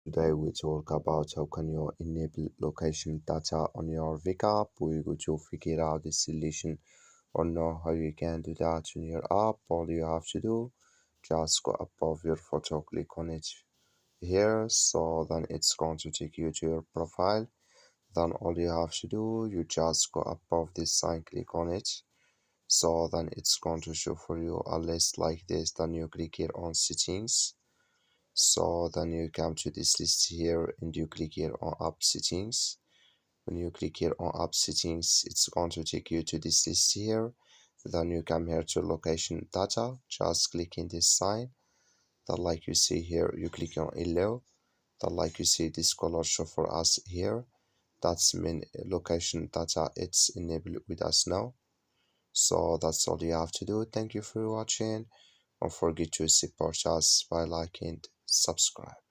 Today we talk about how can you enable location data on your Wake app. We're going to figure out the solution or know how you can do that in your app. All you have to do, just go above your photo, click on it here. So then it's going to take you to your profile. Then all you have to do, you just go above this sign, click on it. So then it's going to show for you a list like this. Then you click here on settings. So then you come to this list here and you click here on app settings. When you click here on app settings, it's going to take you to this list here. Then you come here to location data, just click in this sign. Then like you see here, you click on allow. Then like you see this color show for us here. That's mean location data, it's enabled with us now. So that's all you have to do. Thank you for watching. Don't forget to support us by liking and subscribe.